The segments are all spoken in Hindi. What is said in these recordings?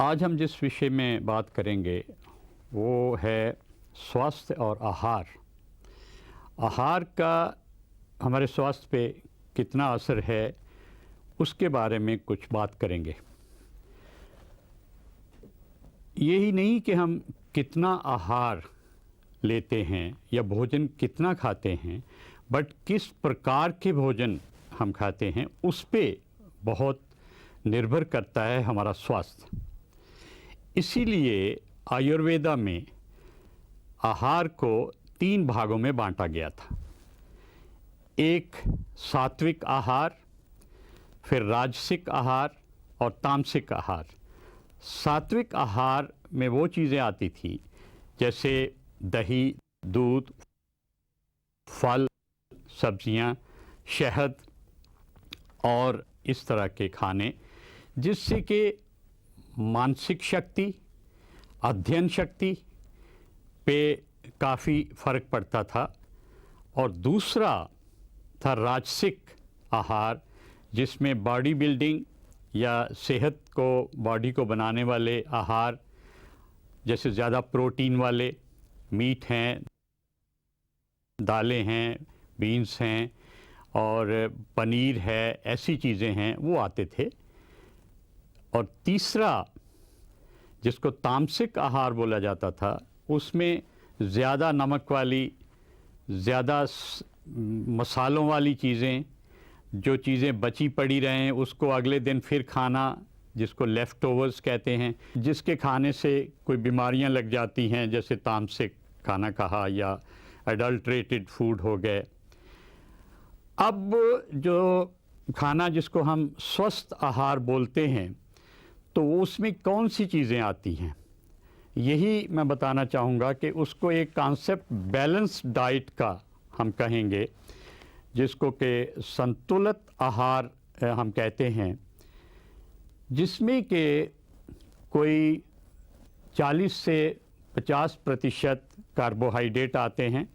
आज हम जिस विषय में बात करेंगे वो है स्वास्थ्य और आहार। आहार का हमारे स्वास्थ्य पे कितना असर है उसके बारे में कुछ बात करेंगे। यही नहीं कि हम कितना आहार लेते हैं या भोजन कितना खाते हैं, बट किस प्रकार के भोजन हम खाते हैं उस पे बहुत निर्भर करता है हमारा स्वास्थ्य। इसीलिए आयुर्वेदा में आहार को 3 भागों में बांटा गया था। एक सात्विक आहार, फिर राजसिक आहार और तामसिक आहार। सात्विक आहार में वो चीज़ें आती थी जैसे दही, दूध, फल, सब्जियां, शहद और इस तरह के खाने, जिससे कि मानसिक शक्ति, अध्ययन शक्ति पे काफ़ी फ़र्क पड़ता था। और दूसरा था राजसिक आहार, जिसमें बॉडी बिल्डिंग या सेहत को, बॉडी को बनाने वाले आहार, जैसे ज़्यादा प्रोटीन वाले मीट हैं, दालें हैं, बीन्स हैं और पनीर है, ऐसी चीज़ें हैं, वो आते थे। और तीसरा जिसको तामसिक आहार बोला जाता था, उसमें ज़्यादा नमक वाली, ज़्यादा मसालों वाली चीज़ें, जो चीज़ें बची पड़ी रहें उसको अगले दिन फिर खाना, जिसको लेफ़्ट ओवर्स कहते हैं, जिसके खाने से कोई बीमारियां लग जाती हैं, जैसे तामसिक खाना कहा या एडल्ट्रेटेड फूड हो गए। अब जो खाना जिसको हम स्वस्थ आहार बोलते हैं, तो उसमें कौन सी चीज़ें आती हैं, यही मैं बताना चाहूँगा कि उसको एक कॉन्सेप्ट बैलेंस डाइट का हम कहेंगे, जिसको कि संतुलित आहार हम कहते हैं, जिसमें कि कोई 40 से 50% कार्बोहाइड्रेट आते हैं,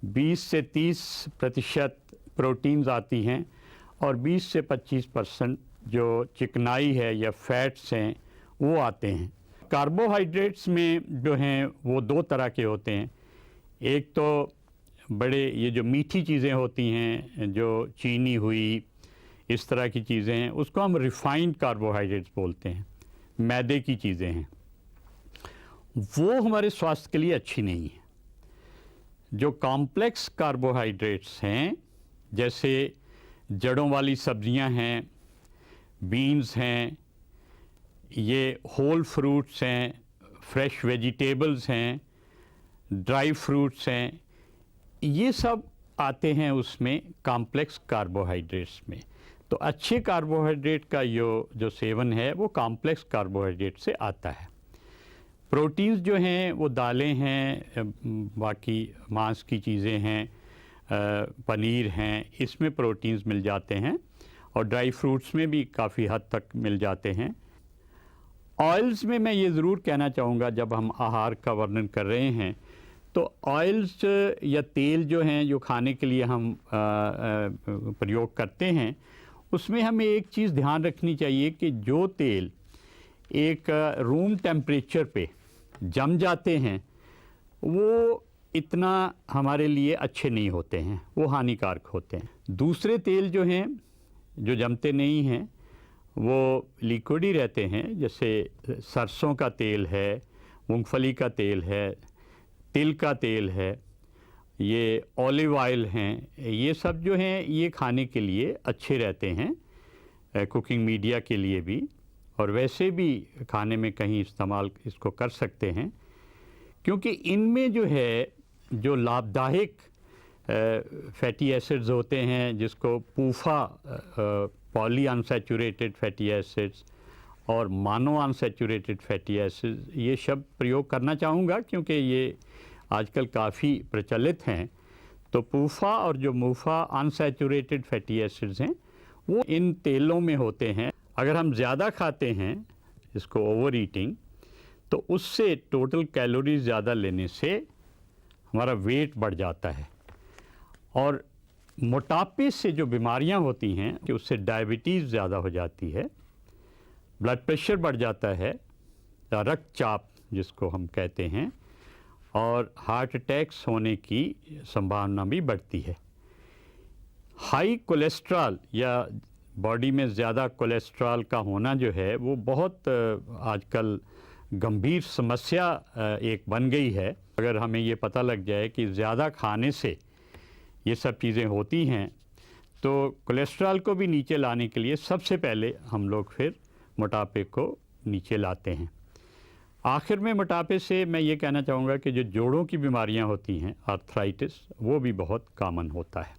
20 से 30% प्रोटीन्स आती हैं और 20 से 25% जो चिकनाई है या फैट्स हैं वो आते हैं। कार्बोहाइड्रेट्स में जो हैं वो 2 तरह के होते हैं। एक तो बड़े ये जो मीठी चीज़ें होती हैं, जो चीनी हुई, इस तरह की चीज़ें हैं, उसको हम रिफाइंड कार्बोहाइड्रेट्स बोलते हैं, मैदे की चीज़ें हैं। वो हमारे स्वास्थ्य के लिए अच्छी नहीं है। जो कॉम्प्लेक्स कार्बोहाइड्रेट्स हैं, जैसे जड़ों वाली सब्जियां हैं, बीन्स हैं, ये होल फ्रूट्स हैं, फ्रेश वेजिटेबल्स हैं, ड्राई फ्रूट्स हैं, ये सब आते हैं उसमें कॉम्प्लेक्स कार्बोहाइड्रेट्स में। तो अच्छे कार्बोहाइड्रेट का जो सेवन है वो कॉम्प्लेक्स कार्बोहाइड्रेट से आता है। प्रोटीन्स जो हैं वो दालें हैं, बाकी मांस की चीज़ें हैं, पनीर हैं, इसमें प्रोटीन्स मिल जाते हैं और ड्राई फ्रूट्स में भी काफ़ी हद तक मिल जाते हैं। ऑयल्स में मैं ये ज़रूर कहना चाहूँगा, जब हम आहार का वर्णन कर रहे हैं, तो ऑयल्स या तेल जो हैं, जो खाने के लिए हम प्रयोग करते हैं, उसमें हमें एक चीज़ ध्यान रखनी चाहिए कि जो तेल एक रूम टेम्परेचर पे जम जाते हैं वो इतना हमारे लिए अच्छे नहीं होते हैं, वो हानिकारक होते हैं। दूसरे तेल जो हैं, जो जमते नहीं हैं, वो लिक्विड ही रहते हैं, जैसे सरसों का तेल है, मूंगफली का तेल है, तिल का तेल है, ये ऑलिव ऑयल हैं, ये सब जो हैं ये खाने के लिए अच्छे रहते हैं, कुकिंग मीडिया के लिए भी, और वैसे भी खाने में कहीं इस्तेमाल इसको कर सकते हैं, क्योंकि इनमें जो है जो लाभदायक फैटी एसिड्स होते हैं, जिसको पूफा पॉली अनसैचुरेटेड फैटी एसिड्स और मोनो अनसैचुरेटेड फैटी एसिड्स, ये शब्द प्रयोग करना चाहूँगा क्योंकि ये आजकल काफ़ी प्रचलित हैं। तो पूफा और जो मूफा अनसैचुरेटेड फैटी एसिड्स हैं वो इन तेलों में होते हैं। अगर हम ज़्यादा खाते हैं इसको ओवर ईटिंग, तो उससे टोटल कैलोरीज ज़्यादा लेने से हमारा वेट बढ़ जाता है और मोटापे से जो बीमारियां होती हैं कि उससे डायबिटीज़ ज़्यादा हो जाती है, ब्लड प्रेशर बढ़ जाता है रक्तचाप जिसको हम कहते हैं, और हार्ट अटैक्स होने की संभावना भी बढ़ती है। हाई कोलेस्ट्रॉल या बॉडी में ज़्यादा कोलेस्ट्रॉल का होना जो है वो बहुत आजकल गंभीर समस्या एक बन गई है। अगर हमें ये पता लग जाए कि ज़्यादा खाने से ये सब चीज़ें होती हैं, तो कोलेस्ट्रॉल को भी नीचे लाने के लिए सबसे पहले हम लोग फिर मोटापे को नीचे लाते हैं। आखिर में मोटापे से मैं ये कहना चाहूँगा कि जो जोड़ों की बीमारियाँ होती हैं, आर्थराइटिस, वो भी बहुत कॉमन होता है।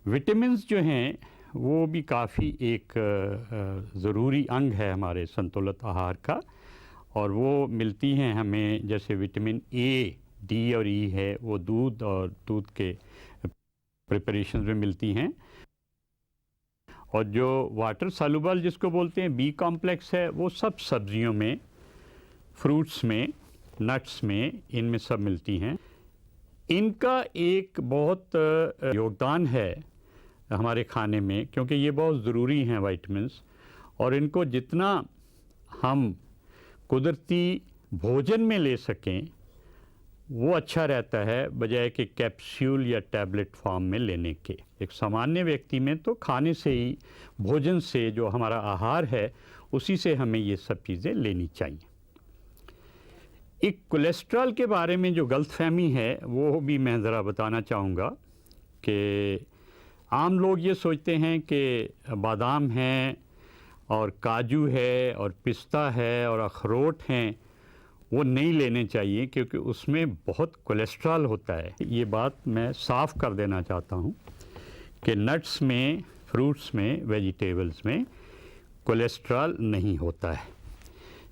विटामिन्स जो हैं वो भी काफ़ी एक ज़रूरी अंग है हमारे संतुलित आहार का, और वो मिलती हैं हमें, जैसे विटामिन ए, डी और ई है, वो दूध और दूध के प्रिपरेशंस में मिलती हैं। और जो वाटर सॉल्युबल जिसको बोलते हैं बी कॉम्प्लेक्स है, वो सब सब्जियों में, फ्रूट्स में, नट्स में, इनमें सब मिलती हैं। इनका एक बहुत योगदान है हमारे खाने में, क्योंकि ये बहुत ज़रूरी हैं विटामिन्स, और इनको जितना हम कुदरती भोजन में ले सकें वो अच्छा रहता है, बजाय कि कैप्सूल या टैबलेट फॉर्म में लेने के। एक सामान्य व्यक्ति में तो खाने से ही, भोजन से, जो हमारा आहार है उसी से हमें ये सब चीज़ें लेनी चाहिए। एक कोलेस्ट्रॉल के बारे में जो गलतफहमी है वो भी मैं ज़रा बताना चाहूँगा कि आम लोग ये सोचते हैं कि बादाम हैं और काजू है और पिस्ता है और अखरोट हैं, वो नहीं लेने चाहिए क्योंकि उसमें बहुत कोलेस्ट्रॉल होता है। ये बात मैं साफ़ कर देना चाहता हूँ कि नट्स में, फ्रूट्स में, वेजिटेबल्स में कोलेस्ट्रॉल नहीं होता है।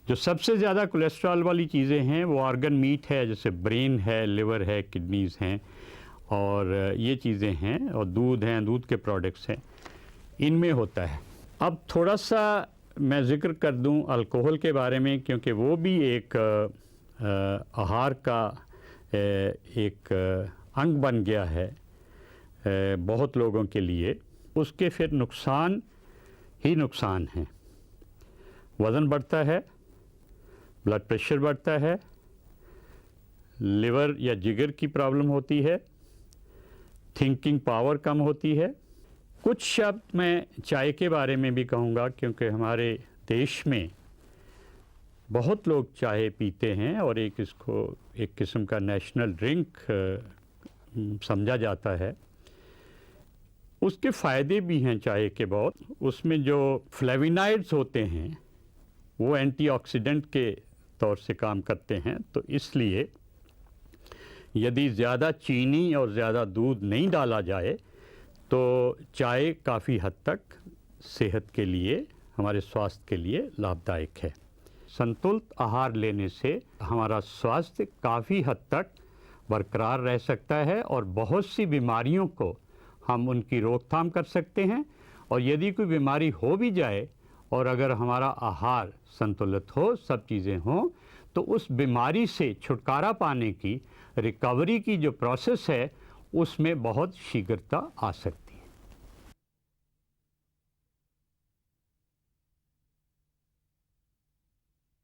जो सबसे ज़्यादा कोलेस्ट्रॉल वाली चीज़ें हैं वो ऑर्गन मीट है, जैसे ब्रेन है, लिवर है, किडनीज़ हैं, और ये चीज़ें हैं, और दूध हैं, दूध के प्रोडक्ट्स हैं, इनमें होता है। अब थोड़ा सा मैं ज़िक्र कर दूं अल्कोहल के बारे में, क्योंकि वो भी एक आहार का एक अंग बन गया है बहुत लोगों के लिए। उसके फिर नुकसान ही नुकसान हैं। वज़न बढ़ता है, ब्लड प्रेशर बढ़ता है, लिवर या जिगर की प्रॉब्लम होती है, थिंकिंग पावर कम होती है। कुछ शब्द मैं चाय के बारे में भी कहूँगा, क्योंकि हमारे देश में बहुत लोग चाय पीते हैं और इसको एक किस्म का नेशनल ड्रिंक समझा जाता है। उसके फ़ायदे भी हैं चाय के बहुत। उसमें जो फ्लेविनाइड्स होते हैं वो एंटीऑक्सीडेंट के तौर से काम करते हैं, तो इसलिए यदि ज़्यादा चीनी और ज़्यादा दूध नहीं डाला जाए तो चाय काफ़ी हद तक सेहत के लिए, हमारे स्वास्थ्य के लिए लाभदायक है। संतुलित आहार लेने से हमारा स्वास्थ्य काफ़ी हद तक बरकरार रह सकता है और बहुत सी बीमारियों को हम उनकी रोकथाम कर सकते हैं। और यदि कोई बीमारी हो भी जाए और अगर हमारा आहार संतुलित हो, सब चीज़ें हों, तो उस बीमारी से छुटकारा पाने की, रिकवरी की जो प्रोसेस है, उसमें बहुत शीघ्रता आ सकती है।